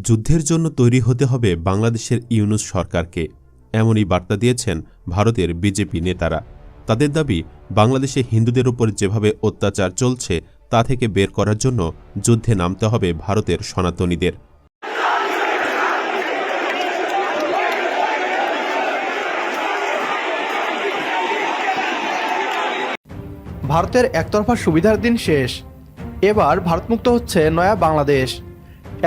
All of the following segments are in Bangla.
যুদ্ধের জন্য তৈরি হতে হবে বাংলাদেশের ইউনূস সরকারকে, এমনই বার্তা দিয়েছেন ভারতের বিজেপি নেতারা। তাদের দাবি, বাংলাদেশে হিন্দুদের ওপর যেভাবে অত্যাচার চলছে তা থেকে বের করার জন্য যুদ্ধে নামতে হবে ভারতের সনাতনীদের। ভারতের একতরফা সুবিধার দিন শেষ। এবার ভারতমুক্ত হচ্ছে নয়া বাংলাদেশ।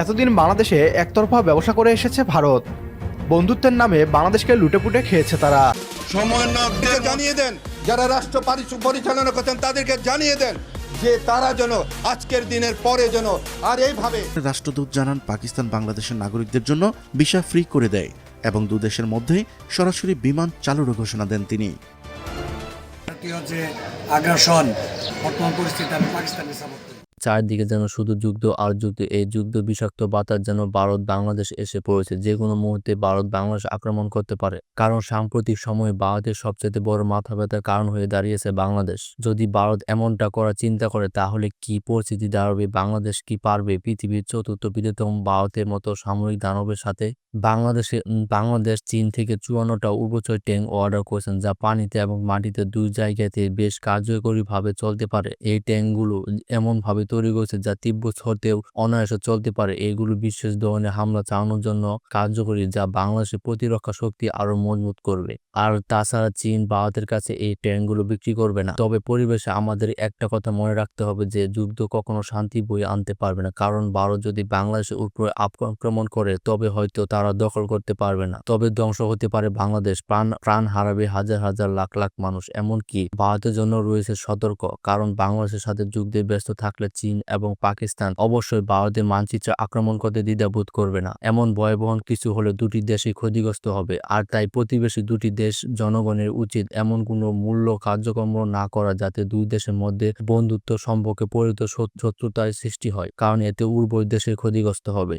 এতদিন বাংলাদেশে একতরফা ব্যবসা করে এসেছে ভারত। বন্ধুত্বের নামে বাংলাদেশকে লুটেপুটে খেয়েছে তারা। সমন্বয়কদের জানিয়ে দেন, যারা রাষ্ট্র পরিচালনা করতেন তাদেরকে জানিয়ে দেন যে তারা যেন আজকের দিনের পরে যেন আর এইভাবে। রাষ্ট্রদূত জানান, পাকিস্তান বাংলাদেশের নাগরিকদের জন্য ভিসা ফ্রি করে দেয় এবং দুদেশের মধ্যেই সরাসরি বিমান চালুর ঘোষণা দেন তিনি। যে আগ্রাসন বর্তমান পরিস্থিতি আমি পাকিস্তানের সাপোর্ট করি। চারদিকে যেন শুধু যুদ্ধ আর যুদ্ধ। এই যুদ্ধ বিষাক্ত বাতাস যেন ভারত বাংলাদেশ এসে পড়েছে। যে কোনো মুহূর্তে ভারত বাংলাদেশ আক্রমণ করতে পারে, কারণ সাম্প্রতিক সময়ে ভারতের সবচেয়ে বড় মাথা ব্যথার কারণ হয়ে দাঁড়িয়েছে বাংলাদেশ। যদি ভারত এমনটা করার চিন্তা করে তাহলে কি পরিস্থিতি দাঁড়াবে? বাংলাদেশ কি পারবে পৃথিবীর চতুর্থ বৃহত্তম ভারতের মতো সামরিক দানবের সাথে? বাংলাদেশ চীন থেকে 54টা উভচর ট্যাঙ্ক অর্ডার করেছেন, যা পানিতে এবং মাটিতে দুই জায়গাতে বেশ কার্যকরীভাবে চলতে পারে। এই ট্যাঙ্কগুলো এমনভাবে তৈরি করেছে যা তীব্র ঝড়তেও অনায়াসে চলতে পারে। এগুলো বিশেষ ধরনের হামলা চালানোর জন্য কার্যকরী, যা বাংলাদেশের প্রতিরক্ষা শক্তি আরো মজবুত করবে। আর তাছাড়া চীন ভারতের কাছে এই ট্যাঙ্কগুলো বিক্রি করবে না। তবে পরিবেশে আমাদের একটা কথা মনে রাখতে হবে যে যুদ্ধ কখনো শান্তি বয়ে আনতে পারবে না, কারণ ভারত যদি বাংলাদেশের উপরে আক্রমণ করে তবে হয়তো তারা দখল করতে পারবে না, তবে ধ্বংস হতে পারে বাংলাদেশ। প্রাণ হারাবে হাজার হাজার লাখ লাখ মানুষ। এমনকি ভারতের জন্য রয়েছে সতর্ক, কারণ বাংলাদেশের সাথে যুদ্ধে ব্যস্ত থাকলে চীন এবং পাকিস্তান অবশ্যই ভারতের মানচিত্রে আক্রমণ করতে দ্বিধাবোধ করবে না। এমন ভয়াবহ কিছু হলে দুটি দেশই ক্ষতিগ্রস্ত হবে। আর তাই প্রতিবেশী দুটি দেশ জনগণের উচিত এমন কোনো মূল্য কার্যক্রম না করা যাতে দুই দেশের মধ্যে বন্ধুত্ব সম্পর্কে পরিণত শত্রুতার সৃষ্টি হয়, কারণ এতে উভয় দেশের ক্ষতিগ্রস্ত হবে।